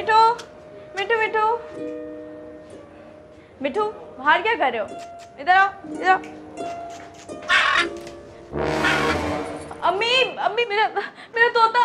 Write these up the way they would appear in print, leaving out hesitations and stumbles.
मिठू मिठू मिठू मिठू, बाहर क्या कर रहे हो? इधर आओ, इधर आओ। अम्मी अम्मी, मेरा मेरा तोता।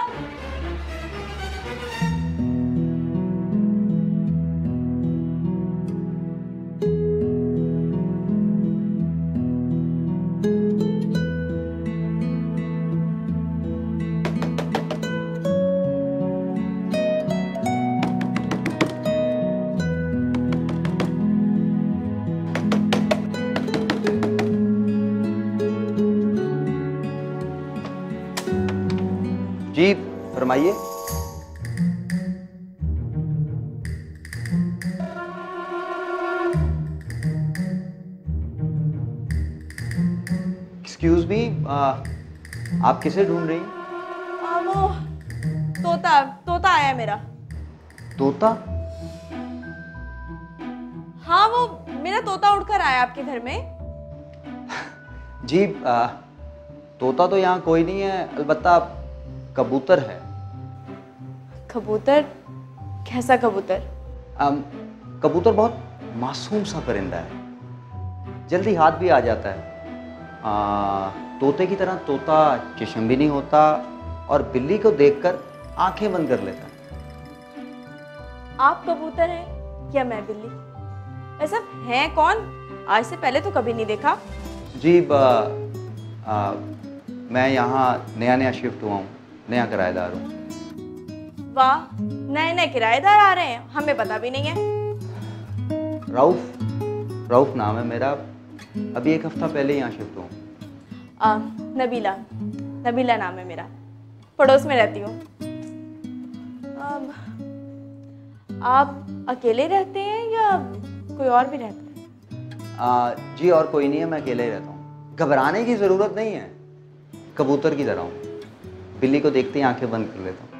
जी फरमाइए। एक्सक्यूज मी, आप किसे ढूंढ रही हैं? वो तोता तोता आया मेरा। तोता? हाँ, वो मेरा तोता उड़कर आया आपके घर में। जी तोता तो यहाँ कोई नहीं है, अलबत्ता कबूतर है। कबूतर? कैसा कबूतर? कबूतर बहुत मासूम सा परिंदा है, जल्दी हाथ भी आ जाता है। तोते की तरह तोता चशम भी नहीं होता और बिल्ली को देखकर आंखें बंद कर लेता है। आप कबूतर हैं या मैं बिल्ली? ऐसा है कौन? आज से पहले तो कभी नहीं देखा। जी मैं यहाँ नया नया शिफ्ट हुआ हूँ, नया किराएदार हूँ। वाह, नए नए किराएदार आ रहे हैं, हमें पता भी नहीं है। राउफ नाम है मेरा, अभी एक हफ्ता पहले यहाँ शिफ्ट हुआ। नबीला नाम है मेरा, पड़ोस में रहती हूँ। अब आप अकेले रहते हैं या कोई और भी रहता है? जी और कोई नहीं है, मैं अकेले ही रहता हूँ। घबराने की ज़रूरत नहीं है, कबूतर की तरह हूँ, बिल्ली को देखते ही आंखें बंद कर लेता हूँ।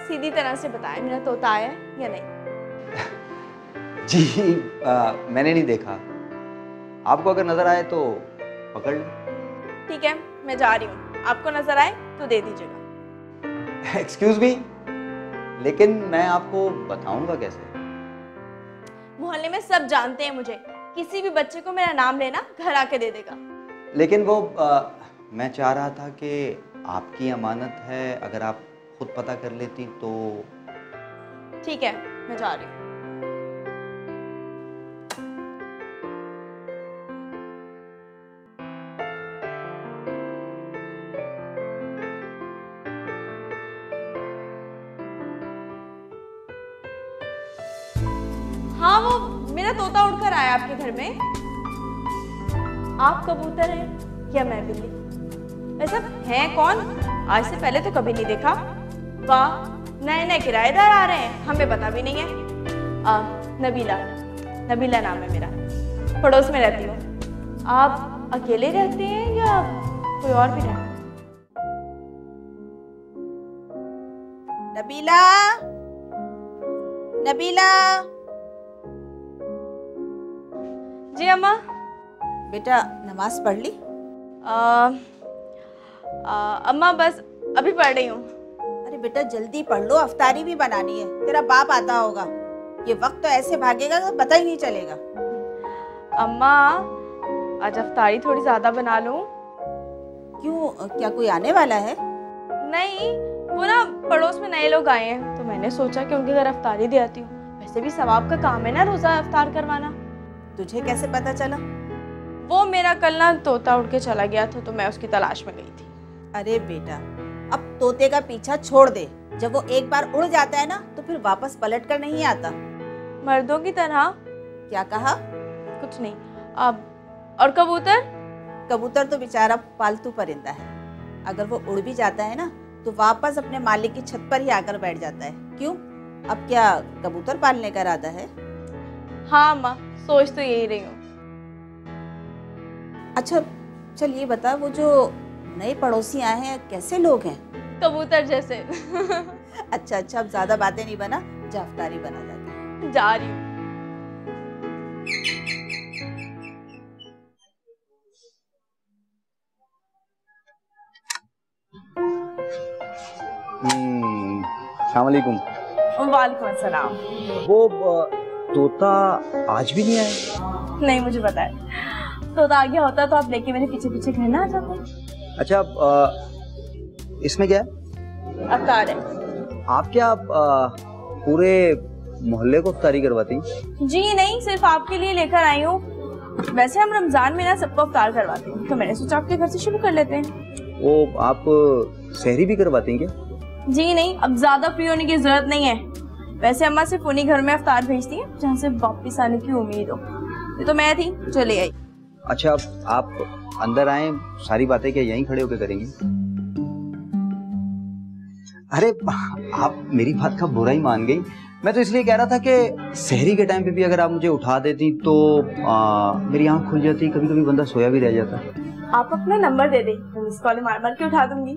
सीधी तरह से बताएं, मेरा तोता आया या नहीं? जी मैंने नहीं देखा, आपको अगर नजर आए तो पकड़ लो। ठीक है, मैं जा रही हूँ, आपको नजर आए तो दे दीजिएगा। एक्सक्यूज मी, लेकिन मैं आपको बताऊंगा कैसे? मोहल्ले में सब जानते हैं मुझे, किसी भी बच्चे को मेरा नाम लेना घर आके दे देगा। लेकिन वो मैं चाह रहा था कि आपकी अमानत है, अगर आप खुद पता कर लेती तो। ठीक है, मैं जा रही हूँ। हाँ, वो मेरा तोता उड़कर आया आपके घर में। आप कबूतर हैं या मैं बिल्ली? ऐसा है कौन? आज से पहले तो कभी नहीं देखा। वाह, नए नए किराएदार आ रहे हैं, हमें पता भी नहीं है। नबीला नाम है मेरा, पड़ोस में रहती हूँ। आप अकेले रहते हैं या कोई और भी रहता है? नबीला, नबीला। जी अम्मा। बेटा नमाज पढ़ ली? अम्मा बस अभी पढ़ रही हूँ। अरे बेटा जल्दी पढ़ लो, अफ्तारी भी बनानी है, तेरा बाप आता होगा। ये वक्त तो ऐसे भागेगा कि पता ही नहीं चलेगा। अम्मा, आज अफ्तारी थोड़ी ज्यादा बना लूं? क्यों, क्या कोई आने वाला है? नहीं, वो ना पड़ोस में नए लोग आए हैं, तो मैंने सोचा कि उनके घर अफ्तारी दे आती हूँ। वैसे भी सवाब का काम है ना रोजा अफ्तार करवाना। तुझे कैसे पता चला? वो मेरा कल ना तोता उड़ के चला गया था, तो मैं उसकी तलाश में गई थी। अरे बेटा, अब तोते का पीछा छोड़ दे। जब वो एक बार उड़ जाता है ना तो फिर वापस पलट कर नहीं आता। मर्दों की तरह? क्या कहा? कुछ नहीं। अब और कबूतर? कबूतर तो बेचारा पालतू परिंदा है, अगर वो उड़ भी जाता है ना तो वापस अपने मालिक की छत पर ही आकर बैठ जाता है। क्यों, अब क्या कबूतर पालने का इरादा है? हाँ अम्मा, सोच तो यही रही हूँ। अच्छा चल ये बता, वो जो नए पड़ोसी आए हैं कैसे लोग हैं? कबूतर जैसे। अच्छा अच्छा, अब ज्यादा बातें नहीं बना, जा अफ्तारी बना जाती है। जा रही हूँ। अस्सलाम वालेकुम। वालेकुम अस्सलाम। वो तोता आज भी नहीं आया? नहीं, मुझे पता है। तो आ गया होता तो आप लेके मेरे पीछे पीछे घर ना आ जाते। अच्छा, इसमें क्या है? अफ्तार है। आप क्या पूरे मोहल्ले को इफ्तारी करवाती? जी नहीं, सिर्फ आपके लिए लेकर आई हूँ। वैसे हम रमजान में ना सबको इफ्तार करवाते हैं, तो मैंने सोचा आपके घर से शुरू कर लेते हैं। वो आप सहरी भी करवाती हैं क्या? जी नहीं, अब ज्यादा फ्री होने की जरूरत नहीं है। वैसे अम्मा सिर्फ उन्हीं घर में इफ्तार भेजती है जहाँ से वापस आने की उम्मीद हो। ये तो मैं थी, चले आई। अच्छा, आप अंदर आए, सारी बातें क्या यहीं खड़े होकर करेंगी? अरे आप मेरी बात का बुरा ही मान गई। मैं तो इसलिए कह रहा था कि सहरी के टाइम पे भी अगर आप मुझे उठा देती तो मेरी आंख खुल जाती। कभी कभी बंदा सोया भी रह जाता। आप अपना नंबर दे दें, मैं मिस कॉल मार मार के उठा दूंगी।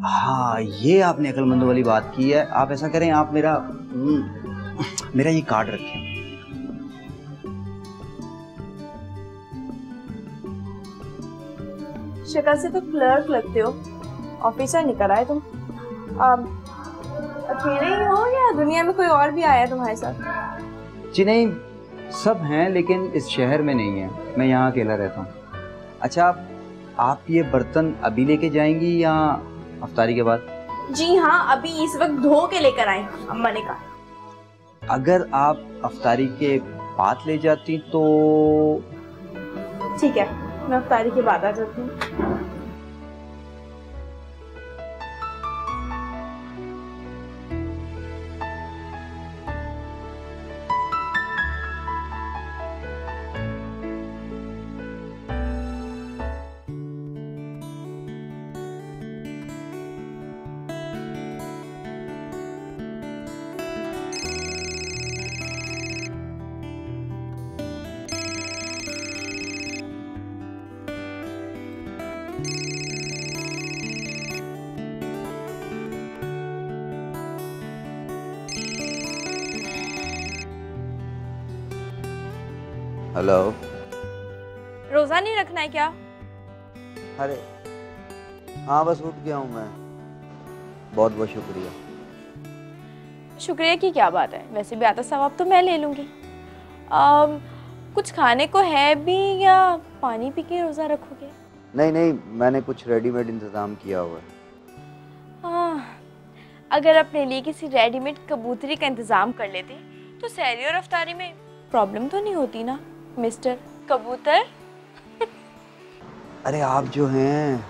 हाँ, ये आपने अक्लमंदों वाली बात की है। आप ऐसा करें, आप मेरा ये कार्ड रखें। शक्ल से तो क्लर्क लगते हो, ऑफिसर निकल आए तुम। अकेले ही हो या दुनिया में कोई और भी आया तुम्हारे साथ? जी नहीं, सब हैं लेकिन इस शहर में नहीं है। मैं यहाँ अकेला रहता हूँ। अच्छा, आप ये बर्तन अभी लेके जाएंगी या अफ्तारी के बाद? जी हाँ, अभी इस वक्त धो के लेकर आई, अम्मा ने कहा। अगर आप अफ्तारी के बाद ले जाती तो ठीक है, मैं अफ्तारी के बाद आ जाती हूँ। हेलो। रोजा नहीं रखना है क्या? अरे हाँ, बस उठ गया हूँ मैं। बहुत बहुत शुक्रिया। शुक्रिया की क्या बात है, वैसे भी आता सवाब तो मैं ले लूंगी। कुछ खाने को है भी या पानी पी के रोजा रखोगे? नहीं नहीं, मैंने कुछ रेडीमेड इंतजाम किया हुआ है। अगर अपने लिए किसी रेडीमेड कबूतरी का इंतजाम कर लेते तो सहरी और अफ्तारी में प्रॉब्लम तो नहीं होती ना मिस्टर कबूतर। अरे आप जो हैं,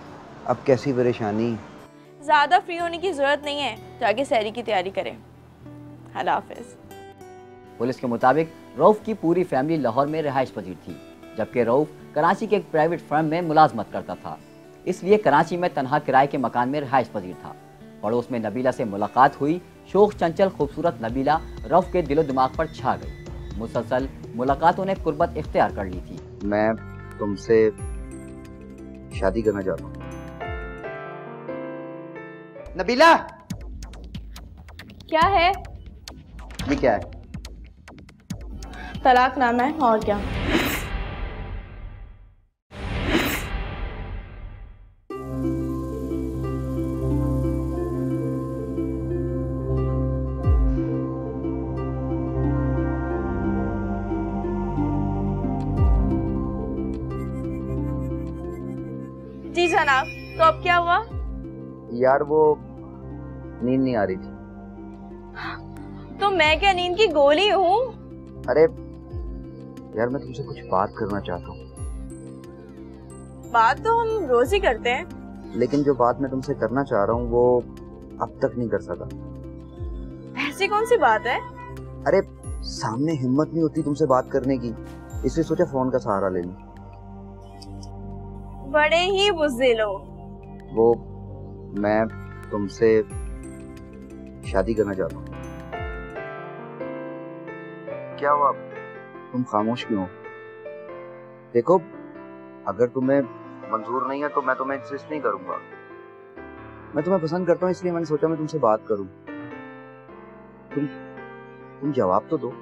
अब कैसी परेशानी। ज्यादा फ्री होने की जरूरत नहीं है, जाके सहरी की तैयारी करें। अल्लाह हाफिज। पुलिस के मुताबिक रऊफ की पूरी फैमिली लाहौर में रिहाइश पजीर थी, जबकि रऊफ कराची के एक प्राइवेट फर्म में मुलाजमत करता था। इसलिए कराची में तनहा किराए के मकान में रिहाइश पजीर था। पड़ोस में नबीला से मुलाकात हुई। शोख चंचल खूबसूरत नबीला रऊफ के दिलो दिमाग पर छा गई। मुसलसल मुलाकातों ने कुर्बत इख्तियार कर ली थी। मैं तुमसे शादी करना चाहता हूँ। नबीला, क्या है? ये क्या है? तलाकनामा है, और क्या। जी जनाब, तो अब क्या हुआ? यार वो नींद नहीं आ रही थी। तो मैं क्या नींद की गोली हूँ? अरे यार, मैं तुमसे कुछ बात करना चाहता हूँ। बात तो हम रोज ही करते हैं। लेकिन जो बात मैं तुमसे करना चाह रहा हूँ वो अब तक नहीं कर सका। ऐसी कौन सी बात है? अरे सामने हिम्मत नहीं होती तुमसे बात करने की, इसलिए सोचा फोन का सहारा ले लूं। बड़े ही बुज़दिल हो। वो मैं तुमसे शादी करना चाहता हूँ। क्या हुआ, तुम खामोश क्यों हो? देखो, अगर तुम्हें मंजूर नहीं है तो मैं तुम्हें इंसिस्ट नहीं करूंगा। मैं तुम्हें पसंद करता हूँ, इसलिए मैंने सोचा मैं तुमसे बात करूं। तुम जवाब तो दो।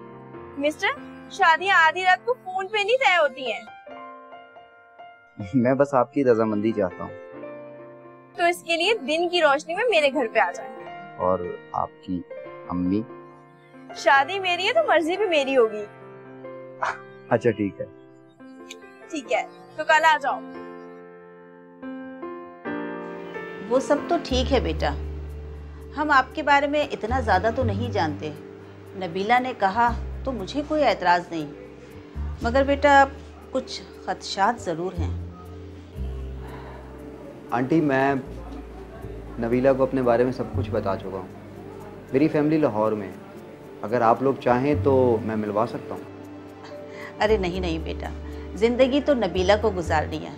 मिस्टर, शादियां आधी रात को फोन पे नहीं तय होती हैं। मैं बस आपकी रजामंदी चाहता हूँ। तो इसके लिए दिन की रोशनी में मेरे घर पे आ जाए। और आपकी अम्मी। शादी मेरी है तो मर्जी भी मेरी होगी। अच्छा ठीक है। ठीक है, तो कल आ जाओ। वो सब तो ठीक है बेटा, हम आपके बारे में इतना ज़्यादा तो नहीं जानते। नबीला ने कहा तो मुझे कोई एतराज़ नहीं, मगर बेटा कुछ खदशात ज़रूर हैं। आंटी, मैं नबीला को अपने बारे में सब कुछ बता चुका हूँ। मेरी फैमिली लाहौर में है, अगर आप लोग चाहें तो मैं मिलवा सकता हूँ। अरे नहीं नहीं बेटा, ज़िंदगी तो नबीला को गुजारनी है,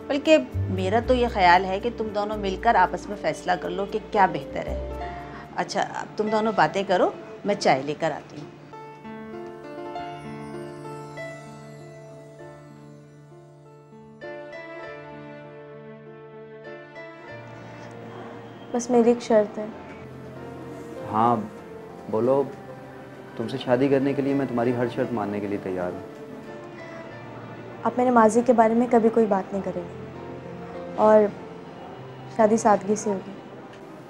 बल्कि मेरा तो ये ख्याल है कि तुम दोनों मिलकर आपस में फ़ैसला कर लो कि क्या बेहतर है। अच्छा, अब तुम दोनों बातें करो, मैं चाय लेकर आती हूँ। बस मेरी एक शर्त है। हाँ बोलो। तुमसे शादी करने के लिए मैं तुम्हारी हर शर्त मानने के लिए तैयार हूँ। आप मेरे माजी के बारे में कभी कोई बात नहीं करेंगे और शादी सादगी से होगी।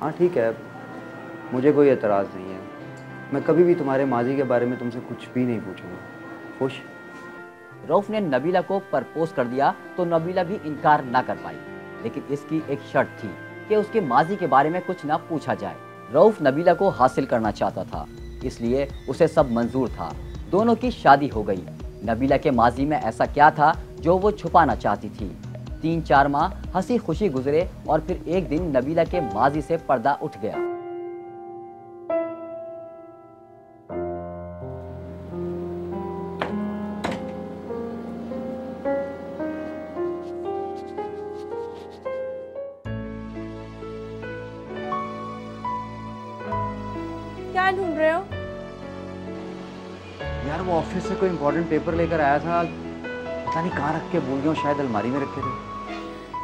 हाँ ठीक है, मुझे कोई एतराज़ नहीं है। मैं कभी भी तुम्हारे माजी के बारे में तुमसे कुछ भी नहीं पूछूंगा। खुश? रऊफ ने नबीला को प्रपोज कर दिया तो नबीला भी इनकार ना कर पाई, लेकिन इसकी एक शर्त थी कि उसके माजी के बारे में कुछ ना पूछा जाए। रऊफ नबीला को हासिल करना चाहता था, इसलिए उसे सब मंजूर था। दोनों की शादी हो गई। नबीला के माजी में ऐसा क्या था जो वो छुपाना चाहती थी। 3-4 माह हंसी खुशी गुजरे और फिर एक दिन नबीला के माजी से पर्दा उठ गया। क्या ढूंढ रहे हो? यार वो ऑफिस से कोई इम्पोर्टेंट पेपर लेकर आया था, पता नहीं कहाँ रख के भूल गया हूँ, शायद अलमारी में रखे थे।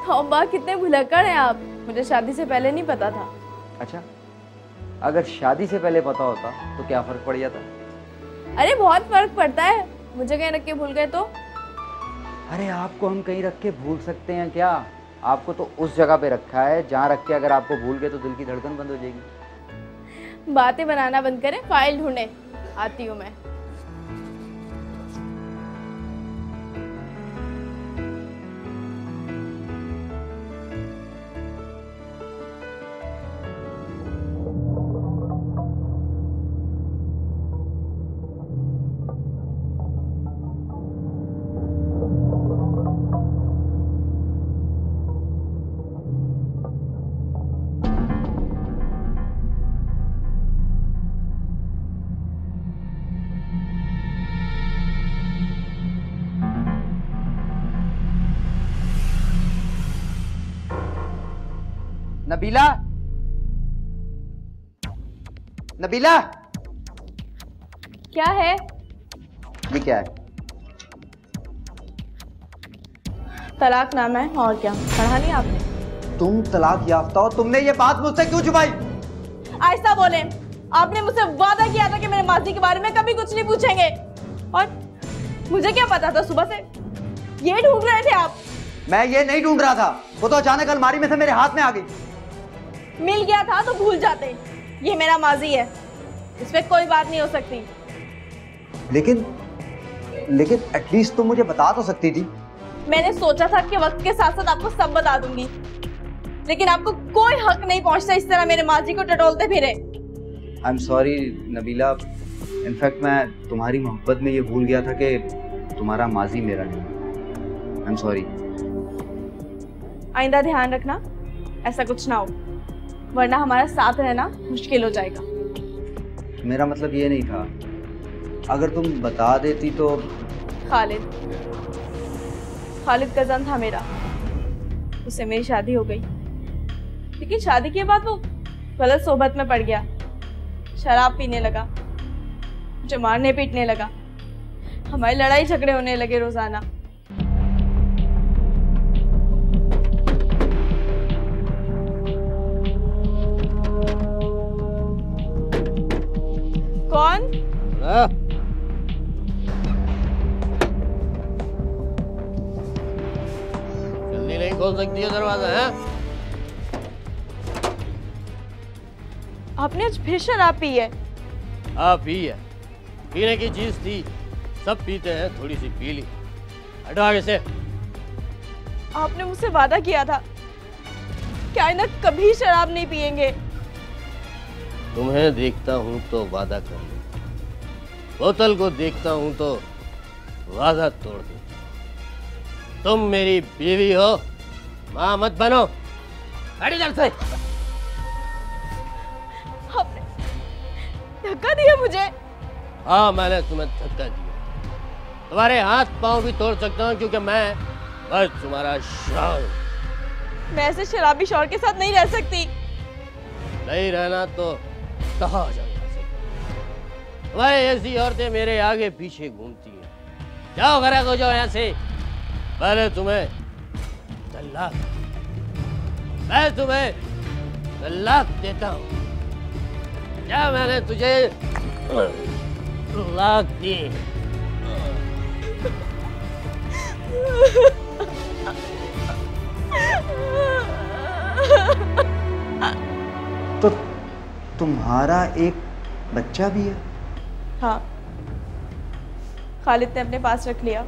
तौबा, कितने भुलक्कड़ हैं आप। मुझे शादी से पहले नहीं पता था। अच्छा, अगर शादी से पहले पता होता तो क्या फ़र्क पड़ जाता? अरे बहुत फर्क पड़ता है। मुझे कहीं रख के भूल गए तो? अरे आपको हम कहीं रख के भूल सकते हैं क्या? आपको तो उस जगह पे रखा है जहाँ रख के अगर आपको भूल गए तो दिल की धड़कन बंद हो जाएगी। बातें बनाना बंद करें, फाइल ढूंढे। आती हूँ मैं। नबीला, नबीला, क्या है? ये क्या है? तलाकनामा है। और क्या, पढ़ा नहीं आपने? तुम तलाक याफ्ता हो, तुमने ये बात मुझसे क्यों छुपाई? ऐसा बोले, आपने मुझसे वादा किया था कि मेरे माजी के बारे में कभी कुछ नहीं पूछेंगे, और मुझे क्या पता था सुबह से ये ढूंढ रहे थे आप। मैं ये नहीं ढूंढ रहा था, वो तो अचानक अलमारी में से मेरे हाथ में आ गई। मिल गया था तो भूल जाते। ये मेरा माजी है, इसमें कोई बात नहीं हो सकती। लेकिन एटलीस्ट तुम मुझे बता तो सकती थी। मैंने सोचा था कि वक्त के साथ साथ आपको सब बता दूंगी, लेकिन आपको कोई हक नहीं पहुंचता इस तरह मेरे माजी को टटोलते फिरे। I am sorry Nabila, in fact मैं तुम्हारी मोहब्बत में ये भूल गया था कि तुम्हारा माजी मेरा नहीं। I am sorry. आइंदा ध्यान रखना ऐसा कुछ ना हो, वरना हमारा साथ रहना मुश्किल हो जाएगा। मेरा मतलब ये नहीं था, अगर तुम बता देती तो। खालिद कज़न था मेरा, उससे मेरी शादी हो गई, लेकिन शादी के बाद वो गलत सोबत में पड़ गया, शराब पीने लगा, मुझे मारने पीटने लगा, हमारी लड़ाई झगड़े होने लगे रोजाना। कौन? जल्दी नहीं खोल सकती है दरवाजा है? आपने आज फिर शराब पी है? हाँ पी है, पीने की चीज थी, सब पीते हैं, थोड़ी सी पी ली। हटो आगे से। आपने मुझसे वादा किया था कि आइंदा कभी शराब नहीं पिएंगे। तुम्हें देखता हूँ तो वादा कर लूं, बोतल को देखता हूँ तो वादा तोड़ दूं। तुम मेरी बीवी हो, माँ मत बनो। हट इधर से। आपने धक्का दिया मुझे। हाँ मैंने तुम्हें धक्का दिया, तुम्हारे हाथ पांव भी तोड़ सकता हूँ क्योंकि मैं बस तुम्हारा शौहर हूं। मैं ऐसे शराबी शौहर के साथ नहीं रह सकती। नहीं रहना तो कहा जा सकता। तुम्हारे ऐसी औरतें मेरे आगे पीछे घूमती हैं। जाओ घर को, जाओ यहाँ से। पहले तुम्हें तलाक, मैं तुम्हें तलाक देता हूँ। क्या मैंने तुझे तलाक दी? तो तुम्हारा एक बच्चा भी है? हाँ, खालिद ने अपने पास रख लिया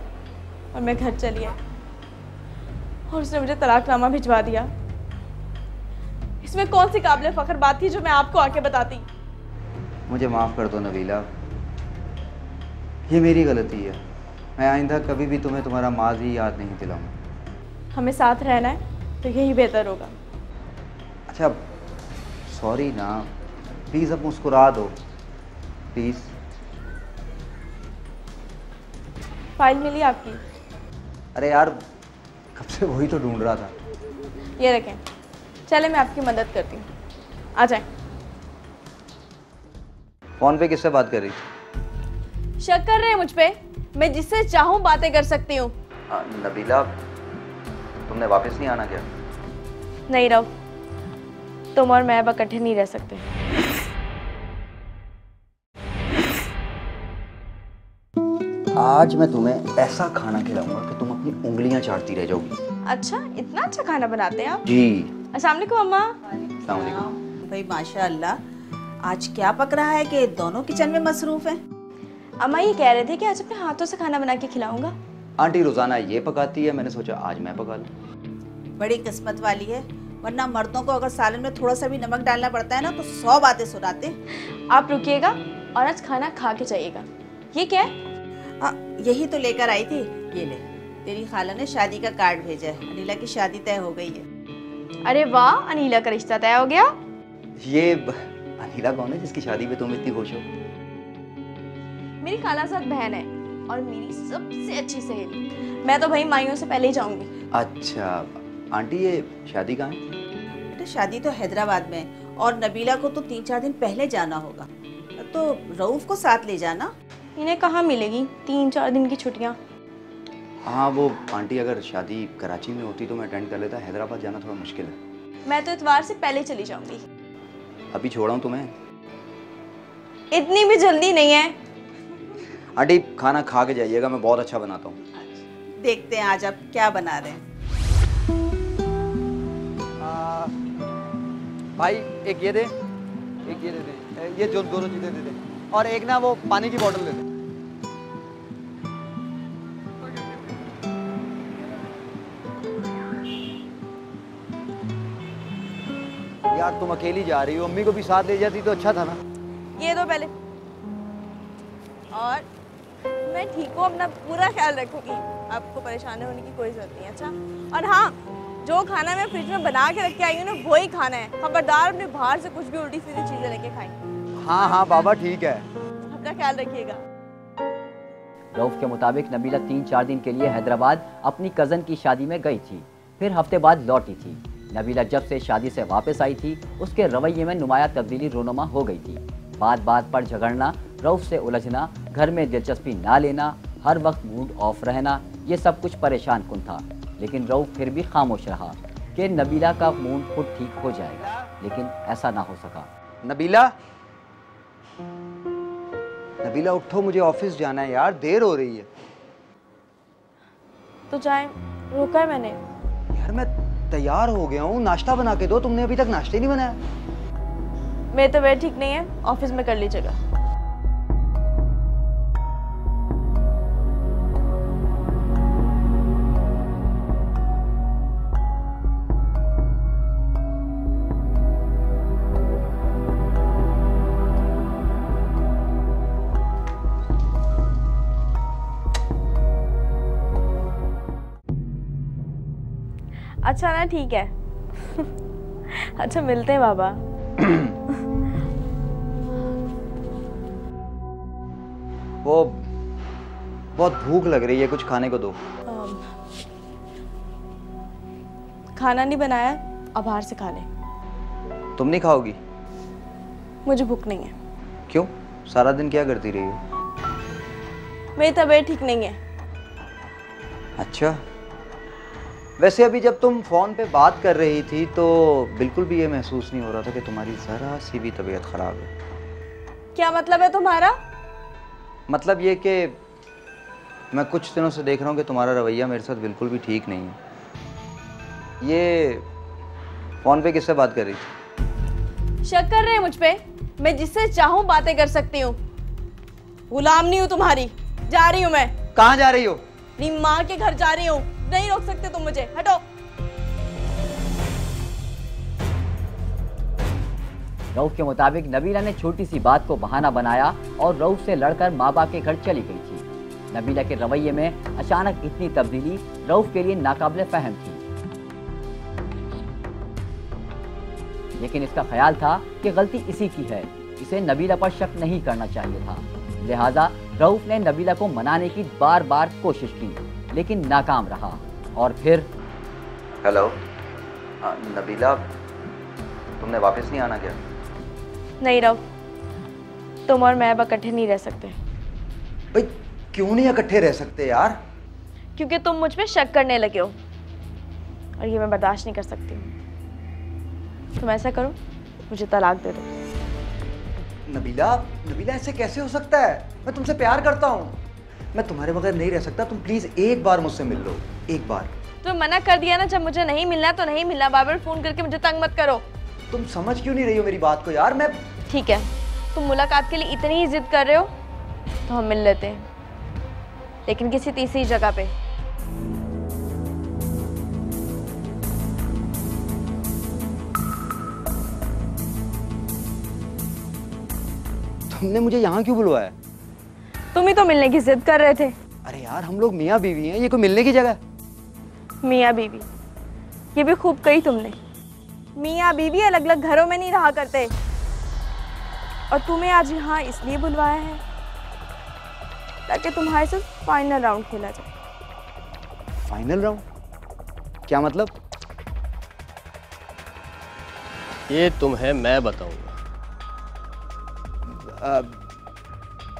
और मैं घर चली आई और उसने मुझे तलाकनामा भिजवा दिया। इसमें कौन सी काबिल फख्र बात थी जो मैं आपको आके बताती। मुझे माफ़ कर दो नबीला, ये मेरी गलती है। मैं आइंदा कभी भी तुम्हें तुम्हारा माजी याद नहीं दिलाऊंगा। हमें साथ रहना है तो यही बेहतर होगा। अच्छा सॉरी ना, प्लीज़ अब मुस्कुरा दो प्लीज़। फाइल मिली आपकी? अरे यार कब से वही तो ढूंढ रहा था। ये रखें, चले मैं आपकी मदद करती हूँ, आ जाए। फ़ोन पे किससे बात कर रही? शक कर रहे हैं मुझ पे? मैं जिससे चाहूँ बातें कर सकती हूँ। नबीला तुमने वापस नहीं आना क्या? नहीं रहो, तुम और मैं अब इकट्ठे नहीं रह सकते। आज मैं तुम्हें ऐसा खाना खिलाऊंगा कि तुम अपनी उंगलियां चाटती रह जाओगी। अच्छा, इतना अच्छा खाना बनाते हैं आप? जी। अस्सलाम वालेकुम अम्मा। अस्सलाम वालेकुम। भाई माशाअल्लाह, आज क्या पक रहा है कि दोनों किचन में मसरूफ हैं? अम्मा ये कह रहे थे कि आज अपने हाथों से खाना बना के खिलाऊंगा। आंटी रोजाना ये पकाती है, मैंने सोचा आज मैं पका लूं। बड़ी किस्मत वाली है, वरना मर्दों को अगर सालन में थोड़ा सा भी नमक डालना पड़ता है ना तो 100 बातें सुनाते। आप रुकिएगा और आज खाना खा के जाइएगा। ये क्या है? यही तो लेकर आई थी। ये ले, तेरी खाला ने शादी का कार्ड भेजा है। अनिला की शादी तय हो गई है। अरे वाह, अनिला का रिश्ता तय हो गया। ये अनिला कौन है जिसकी शादी पे तुम इतनी खुश हो? मेरी खालाजाद बहन है और मेरी सबसे अच्छी सहेली। मैं तो भाई माइयों से पहले ही जाऊंगी। अच्छा आंटी ये शादी कहाँ है? बेटा शादी तो हैदराबाद में है और नबीला को तो 3-4 दिन पहले जाना होगा, तो रऊफ को साथ ले जाना। इन्हें कहाँ मिलेगी 3-4 दिन की छुट्टियाँ? हाँ वो आंटी अगर शादी कराची में होती तो मैं अटेंड कर लेता, हैदराबाद जाना थोड़ा मुश्किल है। मैं तो इतवार से पहले चली जाऊंगी। अभी छोड़ाऊँ तुम्हें? इतनी भी जल्दी नहीं है। आंटी खाना खा के जाइएगा, मैं बहुत अच्छा बनाता हूँ। देखते हैं आज आप क्या बना रहे हैं। भाई एक ये दे, एक ये दे दे, ये जो दोनों चीजें दे दे, और एक ना वो पानी की बोतल दे दे। यार तुम अकेली जा रही हो, अम्मी को भी साथ ले जाती तो अच्छा था ना। ये दो पहले। और मैं ठीक हूँ, अपना पूरा ख्याल रखूंगी, आपको परेशान होने की कोई जरूरत नहीं। अच्छा, और हाँ, जो खाना मैं फ्रिज में बना के रख के आई हूँ ना वही खाना है। खबरदार अपने बाहर से कुछ भी उल्टी सीधी चीजें लेके खाएं। हाँ हाँ बाबा ठीक है। अपना ख्याल रखिएगा। रऊफ के मुताबिक नबीला 3-4 दिन के लिए हैदराबाद अपनी कज़न की शादी में गई थी, फिर हफ्ते बाद लौटी थी। नबीला जब से शादी से वापस आई थी उसके रवैये में नुमाया तब्दीली रोनुमा हो गई थी। बात बात पर झगड़ना, रऊफ से उलझना, घर में दिलचस्पी ना लेना, हर वक्त मूड ऑफ रहना, ये सब कुछ परेशान कुन था। लेकिन रऊफ फिर भी खामोश रहा कि नबीला का मूड खुद ठीक हो जाएगा, लेकिन ऐसा ना हो सका। नबीला, नबीला उठो, मुझे ऑफिस जाना है यार, देर हो रही है। तो जाए, रोका है मैंने। यार मैं तैयार हो गया हूँ, नाश्ता बना के दो, तुमने अभी तक नाश्ता ही नहीं बनाया। मेरी तबीयत ठीक नहीं है, ऑफिस में कर लीजिएगा। अच्छा ना, ठीक है। अच्छा मिलते हैं बाबा। वो बहुत भूख लग रही है, कुछ खाने को दो। खाना नहीं बनाया, अब बाहर से खा ले। तुम नहीं खाओगी? मुझे भूख नहीं है। क्यों? सारा दिन क्या करती रही हो? मेरी तबीयत ठीक नहीं है। अच्छा, वैसे अभी जब तुम फोन पे बात कर रही थी तो बिल्कुल भी ये महसूस नहीं हो रहा था कि तुम्हारी जरा सी भी तबीयत खराब है। क्या मतलब है तुम्हारा? मतलब ये कि मैं कुछ दिनों से देख रहा हूँ कि तुम्हारा रवैया मेरे साथ बिल्कुल भी ठीक नहीं है। ये फोन पे किससे बात कर रही थी? शक कर रहे हैं मुझ पे? मैं जिससे चाहूँ बातें कर सकती हूँ। गुलाम नहीं हूँ तुम्हारी। जा रही हूँ मैं। कहाँ जा रही हो? अपनी माँ के घर जा रही हूँ। नहीं रोक सकते तुम मुझे, हटो। रऊफ के मुताबिक नबीला ने छोटी सी बात को बहाना बनाया और रऊफ से लड़कर माँ बाप के घर चली गई थी। नबीला के रवैये में अचानक इतनी तब्दीली रऊफ के लिए नाकाबिले फहम थी, लेकिन इसका ख्याल था कि गलती इसी की है, इसे नबीला पर शक नहीं करना चाहिए था। लिहाजा रऊफ ने नबीला को मनाने की बार बार कोशिश की, लेकिन नाकाम रहा। और फिर हेलो नबीला, तुमने वापस नहीं आना क्या? नहीं रऊफ, तुम और मैं अब इकट्ठे नहीं रह सकते। भाई क्यों नहीं इकट्ठे रह सकते यार? क्योंकि तुम मुझ पे शक करने लगे हो और ये मैं बर्दाश्त नहीं कर सकती हूँ। तुम ऐसा करो, मुझे तलाक दे दो। नबीला, नबीला ऐसे कैसे हो सकता है? मैं तुमसे प्यार करता हूँ, मैं तुम्हारे बगैर नहीं रह सकता। तुम प्लीज एक बार मुझसे मिल लो, एक बार। तो मना कर दिया ना, जब मुझे नहीं मिलना तो नहीं मिलना। बार बार फोन करके मुझे तंग मत करो। तुम समझ क्यों नहीं रही हो मेरी बात को यार? मैं ठीक है, तुम मुलाकात के लिए इतनी ही जिद कर रहे हो तो हम मिल लेते हैं, लेकिन किसी तीसरी जगह पे। तुमने मुझे यहाँ क्यों बुलवाया? तुम ही तो मिलने की जिद कर रहे थे। अरे यार हम लोग मियाँ बीवी हैं, ये कोई मिलने की जगह? मियाँ बीवी, ये भी खूब कही तुमने। मियाँ बीवी अलग अलग घरों में नहीं रहा करते। और तुम्हें आज यहाँ इसलिए बुलवाया है ताकि तुम्हारे साथ फाइनल राउंड खेला जाए। Final round? क्या मतलब? ये तुम्हें मैं बताऊंगा।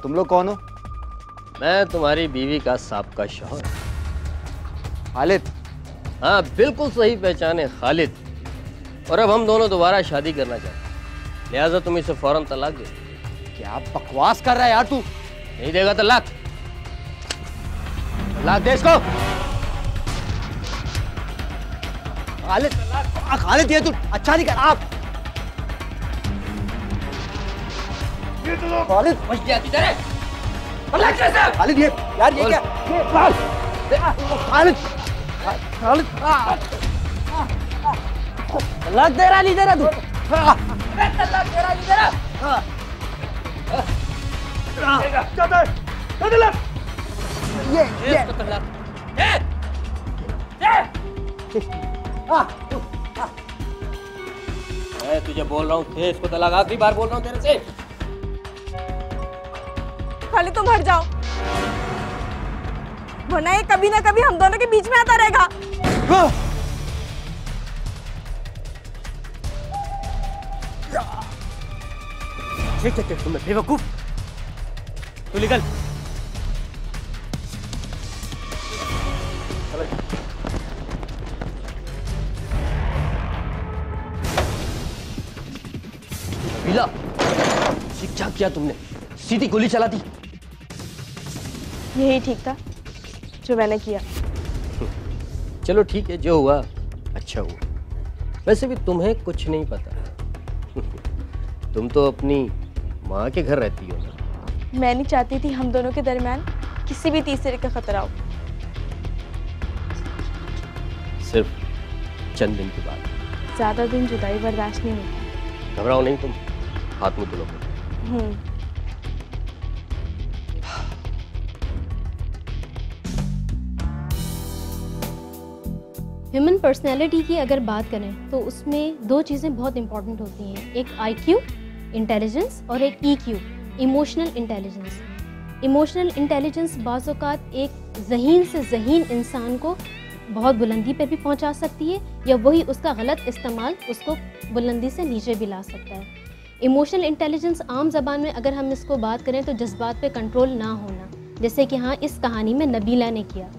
तुम लोग कौन हो? मैं तुम्हारी बीवी का साबका शौहर। खालिद? हाँ बिल्कुल सही पहचाने, खालिद। और अब हम दोनों दोबारा शादी करना चाहते हैं, लिहाजा तुम इसे फौरन तलाक दे। क्या बकवास कर रहा है यार तू? नहीं देगा तलाक? तलाक दे इसको। खालिद, खालिद ये तू अच्छा नहीं कर। आप खालिद बच गया किधर? खालिद ये यार ये क्या? खालिद खालिद तलाक दे रहा नहीं दे रहा तू? तलाक दे रहा नहीं दे रहा? ये इसको तलाक मैं तुझे बोल रहा हूँ, इसको तलाक। आखिरी बार बोल रहा हूँ तेरे से। खाली तुम हट जाओ, वरना ये कभी ना कभी हम दोनों के बीच में आता रहेगा। तुम बेवकूफ, तू निकल। नबीला, क्या किया तुमने? सीधी गोली चला दी। यही ठीक था जो मैंने किया। चलो ठीक है, जो हुआ अच्छा हुआ। वैसे भी तुम्हें कुछ नहीं पता। तुम तो अपनी माँ के घर रहती हो ना। मैं नहीं चाहती थी हम दोनों के दरमियान किसी भी तीसरे का खतरा हो। सिर्फ चंद दिन की बात। ज्यादा दिन जुदाई बर्दाश्त नहीं होती। घबराओ नहीं तुम, हाथ में धुलो। ह्यूमन पर्सनैलिटी की अगर बात करें तो उसमें दो चीज़ें बहुत इंपॉर्टेंट होती हैं, एक IQ इंटेलिजेंस और एक EQ emotional intelligence. Emotional intelligence बाज़ औक़ात एक ज़हीन से ज़हीन इंसान को बहुत बुलंदी पर भी पहुंचा सकती है, या वही उसका गलत इस्तेमाल उसको बुलंदी से नीचे भी ला सकता है। इमोशनल इंटेलिजेंस आम ज़बान में अगर हम इसको बात करें तो जज्बात पे कंट्रोल ना होना, जैसे कि हाँ इस कहानी में नबीला ने किया।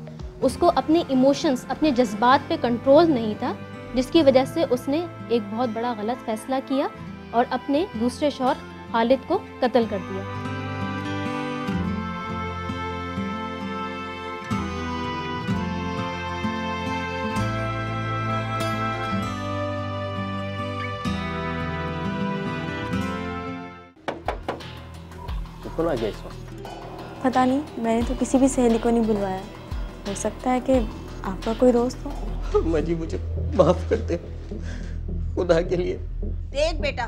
उसको अपने इमोशंस, अपने जज्बात पे कंट्रोल नहीं था, जिसकी वजह से उसने एक बहुत बड़ा गलत फ़ैसला किया और अपने दूसरे शौहर खालिद को कत्ल कर दिया। कौन आ गया इस वक्त? पता नहीं, मैंने तो किसी भी सहेली को नहीं बुलवाया। हो सकता है कि आपका कोई दोस्त हो। माजी मुझे माफ कर दे खुदा के लिए। देख बेटा,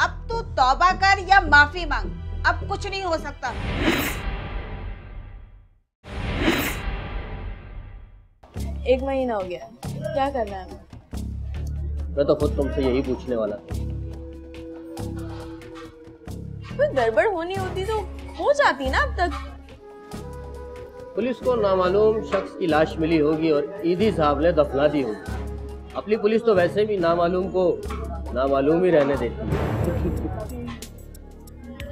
अब तू तौबा कर या माफी मांग, अब कुछ नहीं हो सकता। एक महीना हो गया, क्या करना है? मैं तो खुद तुमसे यही पूछने वाला था। कोई गड़बड़ होनी होती तो हो जाती ना अब तक। पुलिस को नामालूम शख्स की लाश मिली होगी और ईदी साहब ने दफना दी होगी। अपनी पुलिस तो वैसे भी नामालूम को नामालूम ही रहने देती है।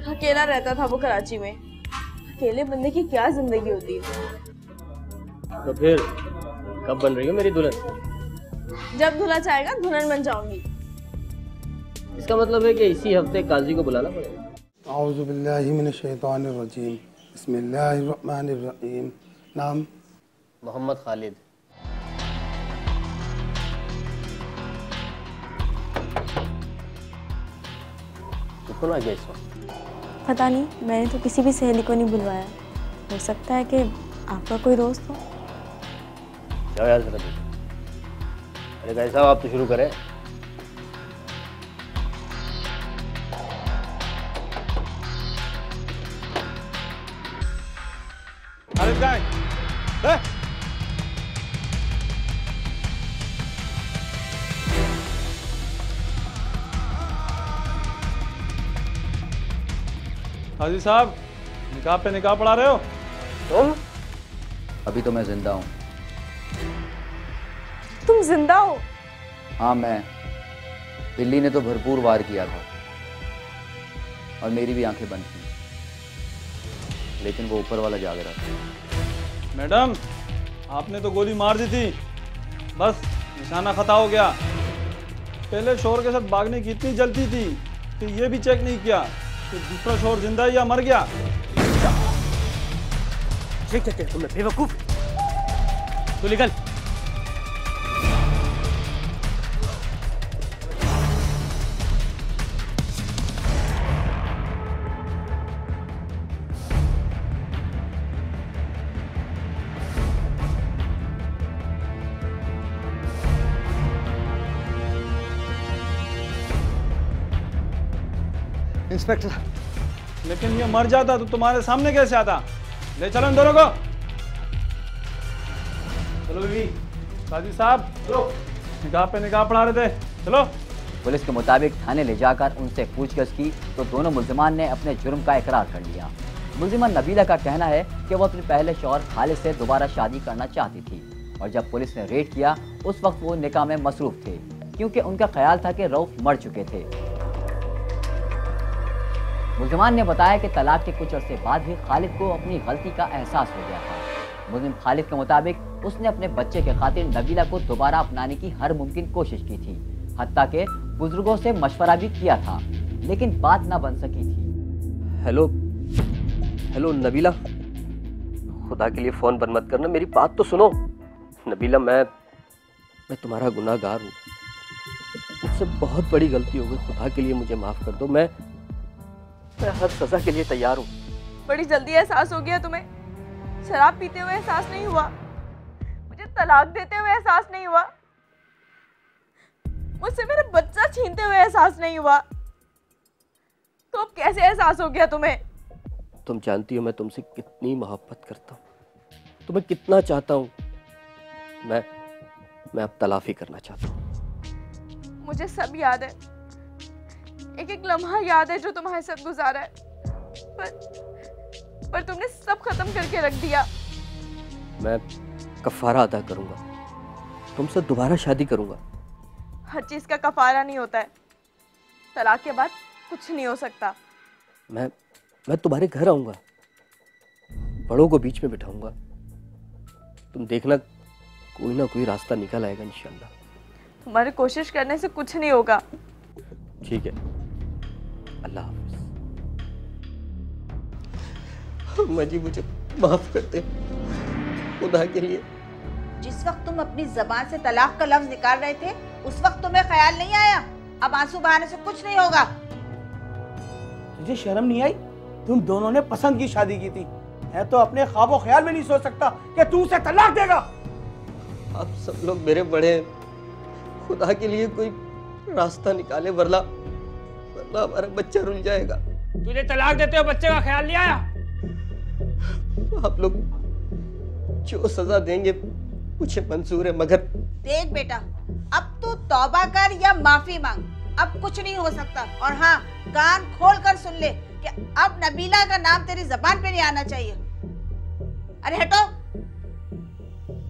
अकेला रहता था वो कराची में। अकेले बंदे की क्या जिंदगी होती है। तो फिर कब बन रही हो मेरी दुल्हन? जब दूल्हा चाहेगा दुल्हन बन जाऊंगी। इसका मतलब है कि इसी हफ्ते काजी को बुलाना पड़ेगा। औज़ु बिल्लाहि मिनश शैतानिर रजीम, बिस्मिल्लाहिर रहमानिर रहीम। नाम? मोहम्मद खालिद। कौन आ गया इस वक्त? पता नहीं, मैंने तो किसी भी सहेली को नहीं बुलवाया। हो सकता है कि आपका कोई दोस्त हो। जाओ यार जरा देखो। अरे भाई साहब आप तो शुरू करें। हाजी साहब, निकाह पे निकाह पढ़ा रहे हो? तुम? अभी तो मैं जिंदा हूँ। तुम जिंदा हो? हाँ मैं। बिल्ली ने तो भरपूर वार किया था और मेरी भी आंखें बंद थी, लेकिन वो ऊपर वाला जाग रहा था। मैडम, आपने तो गोली मार दी थी, बस निशाना खता हो गया। पहले शोर के साथ भागने की इतनी जल्दी थी कि ये भी चेक नहीं किया कि दूसरा शोर जिंदा है या मर गया। ठीक है तुमने बेवकूफ। तू निकल। इंस्पेक्टर, लेकिन ये मर जाता तो तुम्हारे सामने कैसे आता? ले चलो इन दोनों को। चलो बीवी। काजी साहब, चलो। निकाह पे निकाह पढ़ा रहे थे, चलो। पुलिस के मुताबिक थाने ले जाकर उनसे पूछताछ की तो दोनों मुल्जिमान ने अपने जुर्म का इकरार कर लिया। मुल्जिमा नबीला का कहना है कि वो अपने पहले शौहर खालिद से दोबारा शादी करना चाहती थी और जब पुलिस ने रेड किया उस वक्त वो निकाह में मसरूफ थे, क्योंकि उनका ख्याल था कि रऊफ मर चुके थे। मुल्जिमान ने बताया कि तलाक के कुछ अरसे बाद भी खालिद को अपनी गलती का एहसास हो गया था। मुल्जिम खालिद के मुताबिक उसने अपने बच्चे के खातिर नबीला को दोबारा अपनाने की हर मुमकिन कोशिश की थी, हत्ता के बुजुर्गों से मशवरा भी किया था, लेकिन बात ना बन सकी थी। हेलो नबीला, खुदा के लिए फ़ोन बंद मत करना, मेरी बात तो सुनो। नबीला, मैं तुम्हारा गुनाहगार हूँ, मुझसे बहुत बड़ी गलती हो गई, खुदा के लिए मुझे माफ़ कर दो। मैं हर सज़ा के लिए तैयार हूँ। बड़ी जल्दी एहसास हो गया तुम्हें? शराब पीते हुए एहसास नहीं हुआ? मुझे तलाक देते हुए एहसास नहीं हुआ? मुझसे मेरा बच्चा छीनते हुए एहसास नहीं हुआ? तो अब कैसे एहसास हो गया तुम्हें? तुम जानती हो मैं तुमसे कितनी मोहब्बत करता हूँ, तुम्हें कितना चाहता हूँ। मैं अब तलाफी करना चाहता हूँ। मुझे सब याद है, एक एक लम्हा याद है जो तुम्हारे साथ गुजारा है, पर तुमने सब खत्म करके रख दिया। मैं कफारा अदा करूंगा, तुमसे दोबारा शादी करूंगा। हर चीज का कफारा नहीं होता है, तलाक के बाद कुछ नहीं हो सकता। मैं तुम्हारे घर आऊंगा, बड़ों को बीच में बिठाऊंगा, तुम देखना कोई ना कोई रास्ता निकल आएगा इंशाल्लाह। तुम्हारी कोशिश करने से कुछ नहीं होगा। ठीक है, अल्लाह हाफिज। मजी मुझे माफ कर दे खुदा के लिए। जिस वक्त तुम अपनी जबान से तलाक का लफ्ज निकाल रहे थे उस वक्त तुम्हें ख्याल नहीं आया अब आंसू बहाने से कुछ नहीं होगा। तुझे शर्म नहीं आई? तुम दोनों ने पसंद की शादी की थी, है तो अपने ख्वाबो ख्याल में नहीं सोच सकता कि तू उसे तलाक देगा। आप सब लोग मेरे बड़े हैं, खुदा के लिए कोई रास्ता निकाले वरना हमारा बच्चा रुल जाएगा। तुझे तलाक देते हो बच्चे का ख्याल नहीं आया? आप लोग जो सजा देंगे मुझे मंजूर है, मगर देख बेटा, अब तू तौबा कर या माफी मांग, अब कुछ नहीं हो सकता। और हाँ, कान खोल कर सुन ले कि अब नबीला का नाम तेरी जबान पे नहीं आना चाहिए। अरे हटो।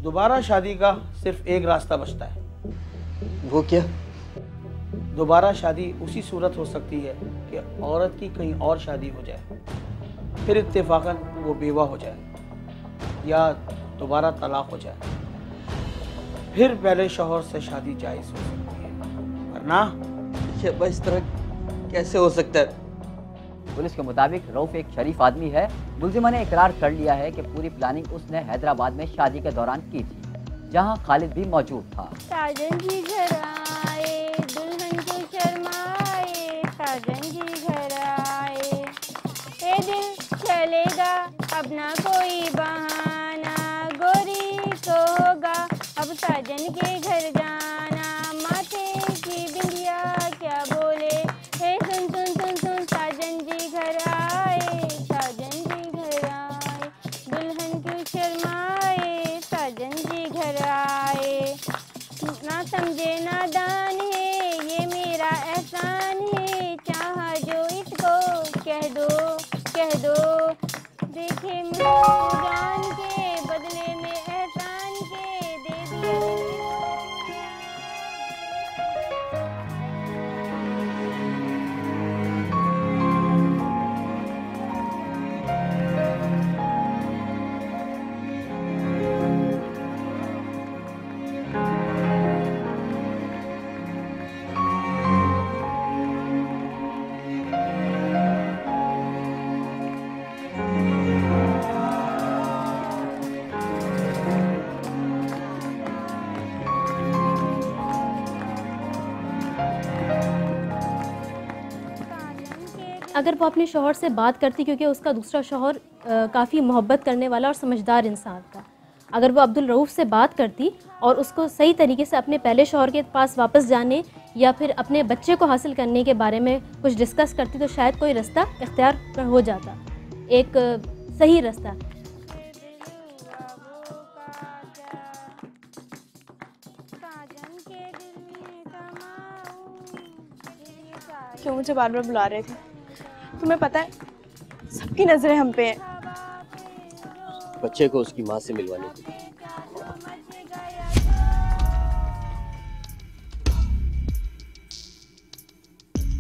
दोबारा शादी का सिर्फ एक रास्ता बचता है। वो क्या? दोबारा शादी उसी सूरत हो सकती है कि औरत की कहीं और शादी हो जाए, फिर इत्तेफाकन वो बेवा हो जाए या दोबारा तलाक हो जाए, फिर पहले शौहर से शादी जायज़ हो सकती है। वरना ये इस तरह कैसे हो सकता है? पुलिस के मुताबिक रऊफ एक शरीफ आदमी है। मुलजिमा ने इकरार कर लिया है कि पूरी प्लानिंग उसने हैदराबाद में शादी के दौरान की थी, जहां खालिद भी मौजूद था। साजन जी घर आए, दुल्हन को शर्माए, साजन जी घर आए, ए दिल चलेगा अब ना कोई बहाना, गोरी को होगा अब साजन के घर जाना, माथे की बिंदिया क्या बोले, हे सुन सुन सुन सुन साजन जी घर आए, साजन जी घर आए, दुल्हन क्यों शर्माए, साजन जी घर आए, ना समझे नादान है ये मेरा एहसान है, चाहा जो इसको कह दो, देखे मुझको जान के बदले में एहसान के दे दिया। अगर वो अपने शौहर से बात करती, क्योंकि उसका दूसरा शौहर काफ़ी मोहब्बत करने वाला और समझदार इंसान था, अगर वो अब्दुल रऊफ़ से बात करती और उसको सही तरीके से अपने पहले शौहर के पास वापस जाने या फिर अपने बच्चे को हासिल करने के बारे में कुछ डिस्कस करती, तो शायद कोई रास्ता इख्तियार हो जाता, एक सही रास्ता। क्यों मुझे बार बार बुला रहे थे? तुम्हें पता है सबकी नजरें हम पे हैं। बच्चे को उसकी माँ से मिलवाने के लिए।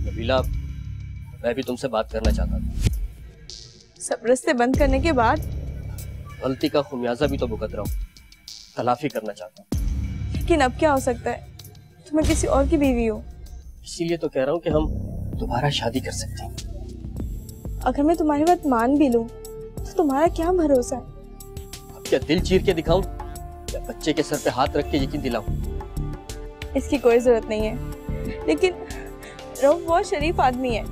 नबीला, मैं भी तुमसे बात करना चाहता था। सब रास्ते बंद करने के बाद गलती का खुमियाजा भी तो भुगत रहा हूँ, तलाफी करना चाहता हूँ। लेकिन अब क्या हो सकता है, तुम्हें किसी और की बीवी हो। इसीलिए तो कह रहा हूँ कि हम दोबारा शादी कर सकते हैं। अगर मैं तुम्हारी बात मान भी लूं तो तुम्हारा क्या भरोसा है? अब क्या दिल चीर के दिखाऊं या बच्चे के सर पे हाथ रख के यकीन दिलाऊं? इसकी कोई जरूरत नहीं है, लेकिन रऊफ बहुत शरीफ आदमी है।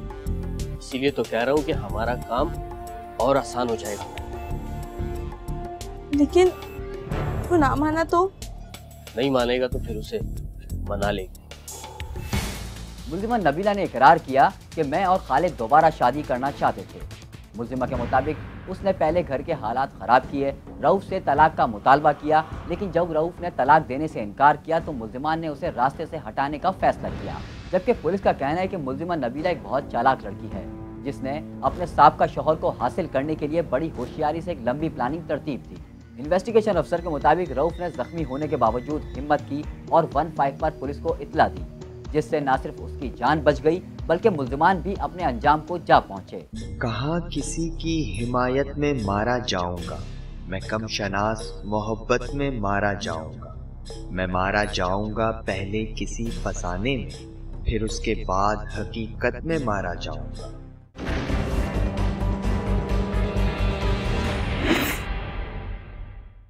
इसीलिए तो कह रहा हूँ कि हमारा काम और आसान हो जाएगा। लेकिन वो ना माना तो? नहीं मानेगा तो फिर उसे मना लेंगे। मुलजिमा नबीला ने इकरार किया कि मैं और खालिद दोबारा शादी करना चाहते थे। मुलजिमा के मुताबिक उसने पहले घर के हालात ख़राब किए, रऊफ से तलाक का मुतालबा किया, लेकिन जब रऊफ ने तलाक देने से इनकार किया तो मुल्जिमान ने उसे रास्ते से हटाने का फैसला किया। जबकि पुलिस का कहना है कि मुल्जिमा नबीला एक बहुत चालाक लड़की है जिसने अपने साबका शौहर को हासिल करने के लिए बड़ी होशियारी से एक लंबी प्लानिंग तरतीब दी। इन्वेस्टिगेशन अफसर के मुताबिक रऊफ ने जख्मी होने के बावजूद हिम्मत की और 15 पर पुलिस को इत्तला दी, जिससे न सिर्फ उसकी जान बच गई बल्कि मुल्जिमान भी अपने अंजाम को जा पहुंचे। कहाँ किसी की हिमायत में मारा जाऊंगा, मैं कम शनास मोहब्बत में मारा जाऊंगा। मैं मारा जाऊंगा पहले किसी फसाने में, फिर उसके बाद हकीकत में मारा जाऊंगा।